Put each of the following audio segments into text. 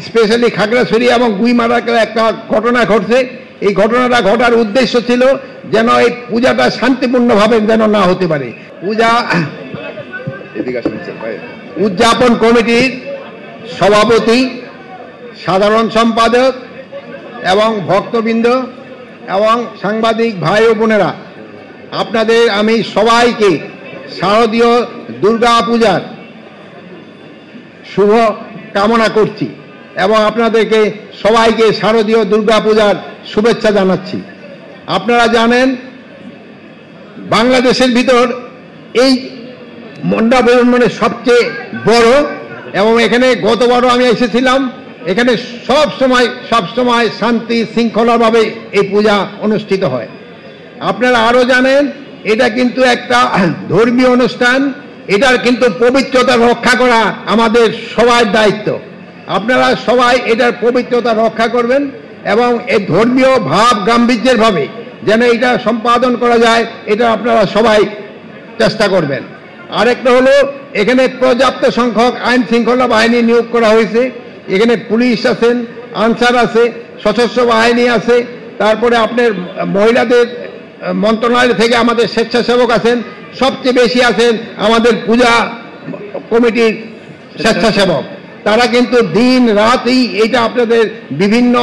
Specially Khagrachari এবং গুইমারাতে একটা ঘটনা ঘটছে। এই ঘটনাটা ঘটার উদ্দেশ্য ছিল যেন এই পূজাটা শান্তিপূর্ণভাবে যেন না হতে পারে। পূজা উদযাপন কমিটির সভাপতি, সাধারণ সম্পাদক এবং ভক্তবৃন্দ এবং সাংবাদিক ভাই ও বোনেরা, আপনাদের আমি সবাইকে শারদীয় দুর্গা পূজার শুভ কামনা করছি এবং আপনাদেরকে সবাইকে শারদীয় দুর্গা পূজার শুভেচ্ছা জানাচ্ছি। আপনারা জানেন বাংলাদেশের ভিতর এই মণ্ডপ মানে সবচেয়ে বড়, এবং এখানে গতবারও আমি এসেছিলাম। এখানে সব সময় শান্তি শৃঙ্খলাভাবে এই পূজা অনুষ্ঠিত হয়। আপনারা আরও জানেন এটা কিন্তু একটা ধর্মীয় অনুষ্ঠান, এটার কিন্তু পবিত্রতা রক্ষা করা আমাদের সবার দায়িত্ব। আপনারা সবাই এটার পবিত্রতা রক্ষা করবেন এবং এই ধর্মীয় ভাব গাম্ভীর্যের ভাবে যেন এটা সম্পাদন করা যায়, এটা আপনারা সবাই চেষ্টা করবেন। আরেকটা হলো এখানে পর্যাপ্ত সংখ্যক আইন শৃঙ্খলা বাহিনী নিয়োগ করা হয়েছে। এখানে পুলিশ আছেন, আনসার আছে, সশস্ত্র বাহিনী আছে, তারপরে আপনার মহিলাদের মন্ত্রণালয় থেকে আমাদের স্বেচ্ছাসেবক আছেন, সবচেয়ে বেশি আছেন আমাদের পূজা কমিটির স্বেচ্ছাসেবক। তারা কিন্তু দিন রাতই এটা আপনাদের বিভিন্ন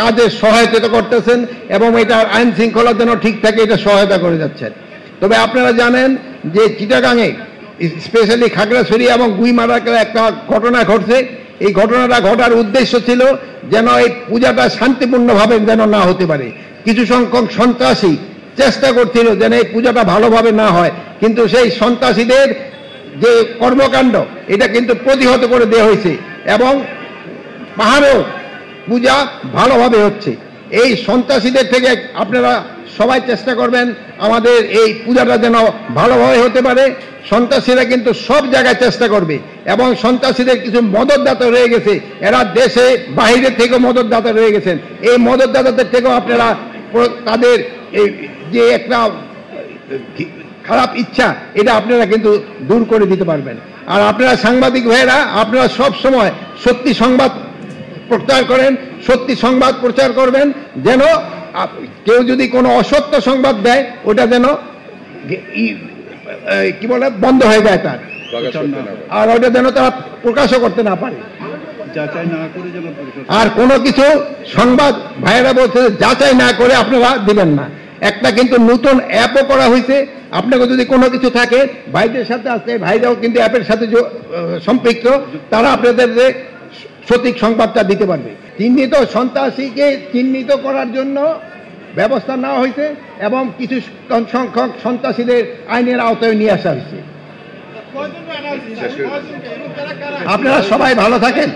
কাজে সহায়তা করতেছেন এবং এটার আইন শৃঙ্খলা যেন ঠিক থাকে এটা সহায়তা করে যাচ্ছেন। তবে আপনারা জানেন যে চিটাগাঙে স্পেশালি খাগড়াছড়ি এবং গুইমারাতে একটা ঘটনা ঘটছে। এই ঘটনাটা ঘটার উদ্দেশ্য ছিল যেন এই পূজাটা শান্তিপূর্ণভাবে যেন না হতে পারে। কিছু সংখ্যক সন্ত্রাসী চেষ্টা করছিল যেন এই পূজাটা ভালোভাবে না হয়, কিন্তু সেই সন্ত্রাসীদের যে কর্মকাণ্ড এটা কিন্তু প্রতিহত করে দেওয়া হয়েছে এবং পাহাড়েও পূজা ভালোভাবে হচ্ছে। এই সন্ত্রাসীদের থেকে আপনারা সবাই চেষ্টা করবেন আমাদের এই পূজাটা যেন ভালোভাবে হতে পারে। সন্ত্রাসীরা কিন্তু সব জায়গায় চেষ্টা করবে এবং সন্ত্রাসীদের কিছু মদতদাতা রয়ে গেছে, এরা দেশে বাইরে থেকেও মদতদাতা রয়ে গেছেন। এই মদতদাতাদের থেকেও আপনারা তাদের এই যে একটা খারাপ ইচ্ছা এটা আপনারা কিন্তু দূর করে দিতে পারবেন। আর আপনারা সাংবাদিক ভাইয়েরা, আপনারা সব সময় সত্যি সংবাদ প্রচার করেন, সত্যি সংবাদ প্রচার করবেন, যেন কেউ যদি কোনো অসত্য সংবাদ দেয় ওটা যেন কি বলে বন্ধ হয়ে যায় তার, আর ওটা যেন তারা প্রকাশও করতে না পারে। আর কোনো কিছু সংবাদ ভাইয়েরা বলছে যাচাই না করে আপনারা দিবেন না। একটা কিন্তু নতুন অ্যাপও করা হয়েছে, আপনাকে যদি কোনো কিছু থাকে ভাইদের সাথে আছে, ভাইরাও কিন্তু অ্যাপের সাথে সম্পৃক্ত, তারা আপনাদের সঠিক সংবাদটা দিতে পারবে। চিহ্নিত সন্ত্রাসীকে চিহ্নিত করার জন্য ব্যবস্থা নেওয়া হয়েছে এবং কিছু সংখ্যক সন্ত্রাসীদের আইনের আওতায় নিয়ে আসা হয়েছে। আপনারা সবাই ভালো থাকেন।